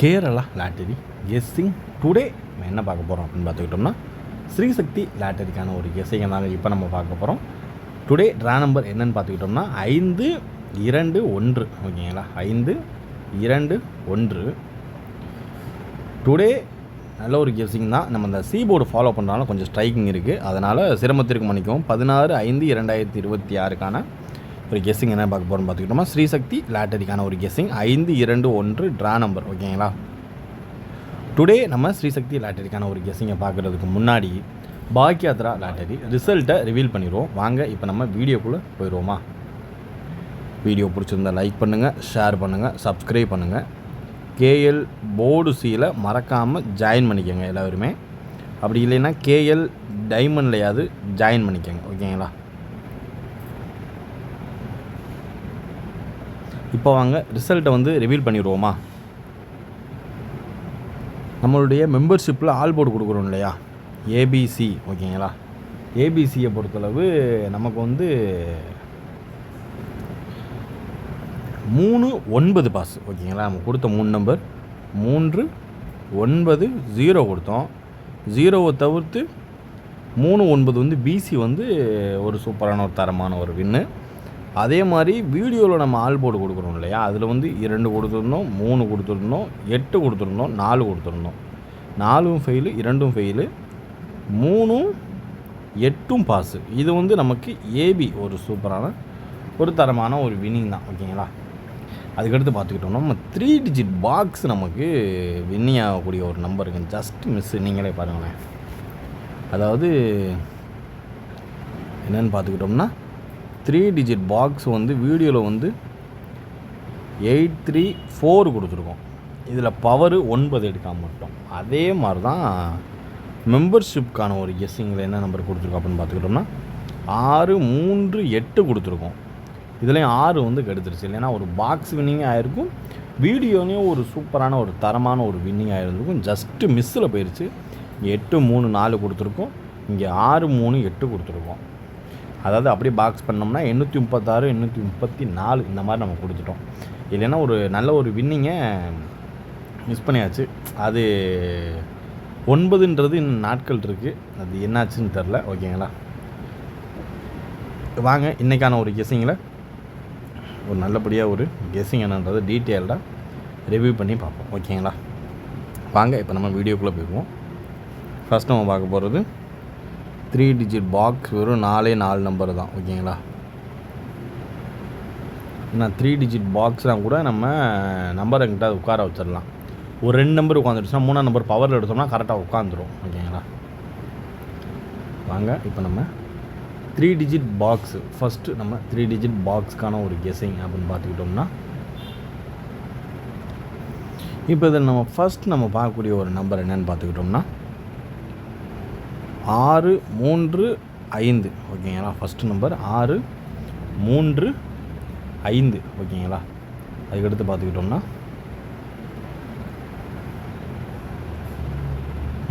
Kerala lottery guessing today நம்ம என்ன பார்க்க போகிறோம் அப்படின்னு பார்த்துக்கிட்டோம்னா ஸ்ரீசக்தி லாட்டரிக்கான ஒரு கெஸ்ஸிங்கை தாங்க இப்போ நம்ம பார்க்க போகிறோம். டுடே ட்ரா நம்பர் என்னன்னு பார்த்துக்கிட்டோம்னா 521 ஓகேங்களா. 521 டுடே நல்ல ஒரு கெஸ்ஸிங் தான். நம்ம இந்த போர்டு ஃபாலோ பண்ணுறனால கொஞ்சம் ஸ்ட்ரைக்கிங் இருக்குது, அதனால் சிரமத்திற்கு மன்னிக்கவும். 16/5/2026க்கான ஒரு கெஸ்ஸிங் என்ன பார்க்க போகிறோம்னு பார்த்துக்கிட்டோமா ஸ்ரீசக்தி லாட்டரிக்கான ஒரு கெஸ்ஸிங் 521 ட்ரா நம்பர் ஓகேங்களா. டுடே நம்ம ஸ்ரீசக்தி லாட்டரிக்கான ஒரு கெஸ்ஸிங்கை பார்க்குறதுக்கு முன்னாடி பாக்யாத்ரா லாட்டரி ரிசல்ட்டை ரிவீல் பண்ணிடுவோம். வாங்க இப்போ நம்ம வீடியோக்குள்ளே போயிடுவோமா. வீடியோ பிடிச்சிருந்தா லைக் பண்ணுங்கள், ஷேர் பண்ணுங்கள், சப்ஸ்கிரைப் பண்ணுங்கள். கேஎல் போர்டு சியில் மறக்காமல் ஜாயின் பண்ணிக்கோங்க எல்லோருமே. அப்படி இல்லைன்னா கேஎல் டைமண்ட்லையாவது ஜாயின் பண்ணிக்கோங்க ஓகேங்களா. இப்போ வாங்க ரிசல்ட்டை ரிவீல் பண்ணிடுவோமா. நம்மளுடைய மெம்பர்ஷிப்பில் ஆல் போர்டு கொடுக்குறோம் இல்லையா, ஏபிசி ஓகேங்களா. ஏபிசியை பொறுத்தளவு நமக்கு 3-9 பாஸ் ஓகேங்களா. நம்ம கொடுத்த 3 நம்பர் 3-9-0 கொடுத்தோம். 0வை தவிர்த்து 3-9 பிசி ஒரு சூப்பரான ஒரு தரமான ஒரு வின்னு. அதே மாதிரி வீடியோவில் நம்ம ஆல் போர்டு கொடுக்குறோம் இல்லையா, அதில் 2 கொடுத்துருந்தோம், 3 கொடுத்துருந்தோம், 8 கொடுத்துருந்தோம், 4 கொடுத்துருந்தோம். 4ம் ஃபெயிலு, 2ம் ஃபெயிலு, 3ம் 8ம் பாஸு. இது நமக்கு ஏபி ஒரு சூப்பரான ஒரு தரமான ஒரு வின்னிங் தான் ஓகேங்களா. அதுக்கடுத்து பார்த்துக்கிட்டோம்னா நம்ம 3 டிஜிட் பாக்ஸ் நமக்கு வின்னிங் ஆகக்கூடிய ஒரு நம்பருங்க. ஜஸ்ட் மிஸ்ஸு, நீங்களே பாருங்களேன். அதாவது என்னென்னு பார்த்துக்கிட்டோம்னா 3 டிஜிட் பாக்ஸ் வீடியோவில் 834 கொடுத்துருக்கோம். இதில் பவரு 9 எடுக்காமல் மட்டும். அதே மாதிரி தான் மெம்பர்ஷிப்கான ஒரு கெஸ்ஸிங்கில் என்ன நம்பர் கொடுத்துருக்கோம் அப்படின்னு பார்த்துக்கிட்டோம்னா 638 கொடுத்துருக்கோம். இதுலேயும் 6 கெடுத்துருச்சு, இல்லைன்னா ஒரு பாக்ஸ் வின்னிங் ஆகிருக்கும், வீடியோலையும் ஒரு சூப்பரான ஒரு தரமான ஒரு வின்னிங் ஆகிருந்துருக்கும். ஜஸ்ட்டு மிஸ்ஸில் போயிடுச்சு. இங்கே 8-3-4 கொடுத்துருக்கோம், இங்கே 6-3-8 கொடுத்துருக்கோம். அதாவது அப்படியே பாக்ஸ் பண்ணோம்னா 836 834 இந்த மாதிரி நம்ம கொடுத்துட்டோம். இல்லைன்னா ஒரு நல்ல ஒரு வின்னிங்கை மிஸ் பண்ணியாச்சு. அது 9ன்றது இன்னும் நாட்கள் இருக்குது, அது என்னாச்சுன்னு தெரில ஓகேங்களா. வாங்க இன்றைக்கான ஒரு கெஸ்ஸிங்கில் ஒரு நல்லபடியாக ஒரு கெஸ்ஸிங் என்னன்றது டீட்டெயில்டாக ரிவ்யூ பண்ணி பார்ப்போம் ஓகேங்களா. வாங்க இப்போ நம்ம வீடியோக்குள்ளே போயிடுவோம். ஃபஸ்ட் நம்ம பார்க்க போகிறது 3 டிஜிட் பாக்ஸ் வெறும் 4 நம்பர் தான் ஓகேங்களா. ஏன்னா 3 டிஜிட் பாக்ஸ்லாம் கூட நம்ம நம்பர் எங்கிட்ட அது உட்கார வச்சிடலாம். ஒரு 2 நம்பர் உட்காந்துருச்சுன்னா 3ஆம் நம்பர் பவரில் எடுத்தோம்னா கரெக்டாக உட்காந்துரும் ஓகேங்களா. வாங்க இப்போ நம்ம 3 டிஜிட் பாக்ஸு ஃபஸ்ட்டு நம்ம 3 டிஜிட் பாக்ஸ்க்கான ஒரு கெஸ்ஸிங் அப்படின்னு பார்த்துக்கிட்டோம்னா இப்போ இதில் நம்ம ஃபஸ்ட் நம்ம பார்க்கக்கூடிய ஒரு நம்பர் என்னென்னு பார்த்துக்கிட்டோம்னா 635 ஓகேங்களா. ஃபஸ்ட்டு நம்பர் 635 ஓகேங்களா. அதுக்கடுத்து பார்த்துக்கிட்டோம்னா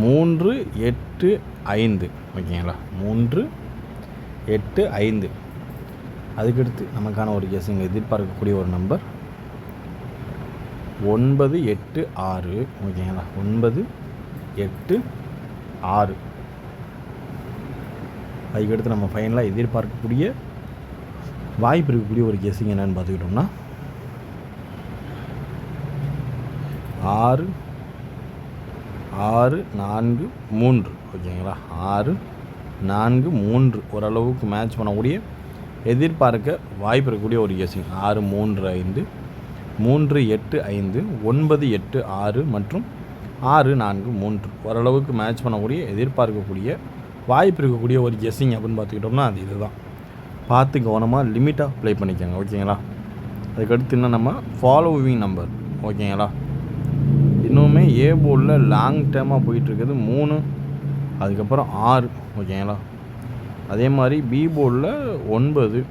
385 ஓகேங்களா. 385. அதுக்கடுத்து நமக்கான ஒரு கெஸ்ஸிங் எதிர்பார்க்கக்கூடிய ஒரு நம்பர் 986 ஓகேங்களா. 986. அதுக்கடுத்து நம்ம ஃபைனலாக எதிர்பார்க்கக்கூடிய வாய்ப்பு இருக்கக்கூடிய ஒரு கெஸ்ஸிங் என்னென்னு பார்த்துக்கிட்டோம்னா 643 ஓகேங்களா. 643 ஓரளவுக்கு மேட்ச் பண்ணக்கூடிய எதிர்பார்க்க வாய்ப்பு இருக்கக்கூடிய ஒரு கெஸ்ஸிங் 635 385 986 மற்றும் 643 ஓரளவுக்கு மேட்ச் பண்ணக்கூடிய எதிர்பார்க்கக்கூடிய வாய்ப்பு இருக்கக்கூடிய ஒரு கெஸ்ஸிங் அப்படின்னு பார்த்துக்கிட்டோம்னா அது இதுதான். பார்த்து கவனமாக லிமிட்டாக ப்ளே பண்ணிக்கோங்க ஓகேங்களா. அதுக்கடுத்து இன்னும் நம்ம ஃபாலோவிங் நம்பர் ஓகேங்களா. இன்னுமே ஏ போர்டில் லாங் டேர்மாக போயிட்டுருக்குது 3, அதுக்கப்புறம் 6 ஓகேங்களா. அதே மாதிரி பி போர்டில் 9.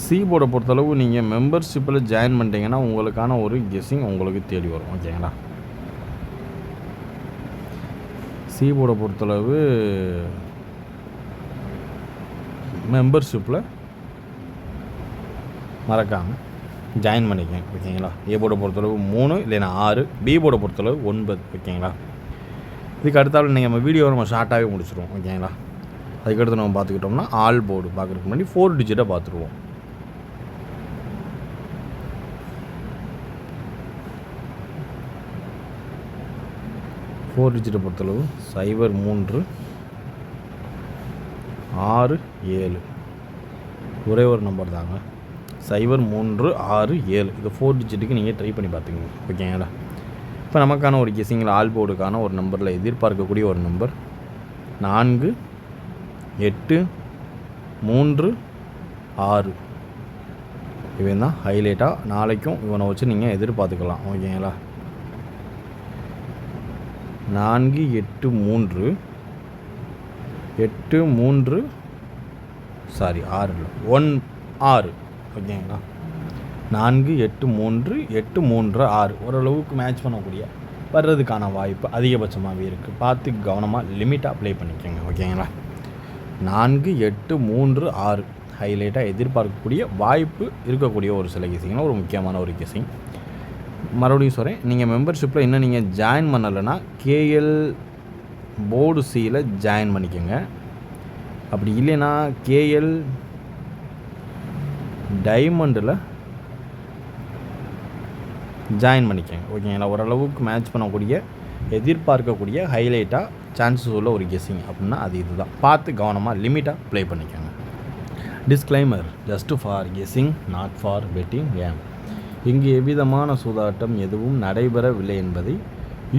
சி போர்டை பொறுத்தளவு நீங்கள் மெம்பர்ஷிப்பில் ஜாயின் பண்ணிட்டீங்கன்னா உங்களுக்கான ஒரு கெஸ்ஸிங் உங்களுக்கு தேடி வரும் ஓகேங்களா. சி போர்டை பொறுத்தளவு மெம்பர்ஷிப்பில் மறக்காமல் ஜாயின் பண்ணிக்கங்க. ஓகேங்களா? ஏ போர்டை பொறுத்தளவு 3 இல்லைன்னா 6, பி போர்டை பொறுத்தளவு 9. ஓகேங்களா? இதுக்கு அடுத்தாலும் நம்ம வீடியோ நம்ம ஷார்ட்டாகவே முடிச்சிடுவோம். ஓகேங்களா? அதுக்கடுத்து நம்ம பார்த்துக்கிட்டோம்னா ஆல் போர்டு பார்க்குறதுக்கு முன்னாடி 4 டிஜிட்டை பார்த்துருவோம். ஃபோர் டிஜிட்டை பொறுத்தளவு 03 6 7 ஒரே ஒரு நம்பர் தாங்க. 03 6 7 இது 4 டிஜிட்டுக்கு நீங்கள் ட்ரை பண்ணி பார்த்துக்கோங்க. ஓகேங்களா? இப்போ நமக்கான ஒரு கெஸ்ஸிங்கில் ஆல் போர்டுக்கான ஒரு நம்பரில் எதிர்பார்க்கக்கூடிய ஒரு நம்பர் 4 8 3 6. இவன் தான் ஹைலைட்டாக நாளைக்கும் இவனை வச்சு நீங்கள் எதிர்பார்த்துக்கலாம். ஓகேங்களா? 4 8 3 8 3 சாரி 6 இல்லை 1 6. ஓகேங்களா? 4 8 3 8 3 6 ஓரளவுக்கு மேட்ச் பண்ணக்கூடிய வர்றதுக்கான வாய்ப்பு அதிகபட்சமாகவே இருக்குது. பார்த்து கவனமாக லிமிட்டாக ப்ளே பண்ணிக்கோங்க. ஓகேங்களா? 4 8 3 6 ஹைலைட்டாக எதிர்பார்க்கக்கூடிய வாய்ப்பு இருக்கக்கூடிய ஒரு சில கெஸிங்னா ஒரு முக்கியமான ஒரு கெஸிங். மறுபடியும் சொல்கிறேன், நீங்கள் மெம்பர்ஷிப்பில் இன்னும் நீங்கள் ஜாயின் பண்ணலைன்னா கேஎல் போர்டு சியில் ஜாயின் பண்ணிக்கோங்க. அப்படி இல்லைன்னா கேஎல் டைமண்டில் ஜாயின் பண்ணிக்கோங்க. ஓகேங்களா? ஓரளவுக்கு மேட்ச் பண்ணக்கூடிய எதிர்பார்க்கக்கூடிய ஹைலைட்டாக சான்சஸ் உள்ள ஒரு கெஸ்ஸிங் அப்படின்னா அது இதுதான். பார்த்து கவனமாக லிமிட்டாக ப்ளே பண்ணிக்கோங்க. Disclaimer just for guessing not for betting game. இங்கு எவ்விதமான சூதாட்டம் எதுவும் நடைபெறவில்லை என்பதை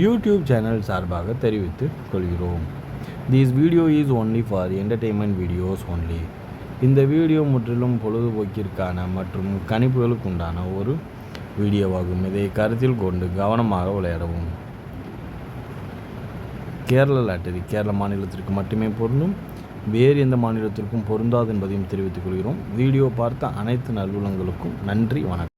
யூடியூப் சேனல் சார்பாக தெரிவித்துக் கொள்கிறோம். This video is only for entertainment videos only. இந்த வீடியோ முற்றிலும் பொழுதுபோக்கிற்கான மற்றும் கணிப்புகளுக்கு உண்டான ஒரு வீடியோவாகும். இதை கருத்தில் கொண்டு கவனமாக விளையாடவும். கேரள லாட்டரி கேரள மாநிலத்திற்கு மட்டுமே பொருந்தும், வேறு எந்த மாநிலத்திற்கும் பொருந்தாது என்பதையும் தெரிவித்துக் கொள்கிறோம். வீடியோ பார்த்த அனைத்து நல்லுள்ளங்களுக்கும் நன்றி, வணக்கம்.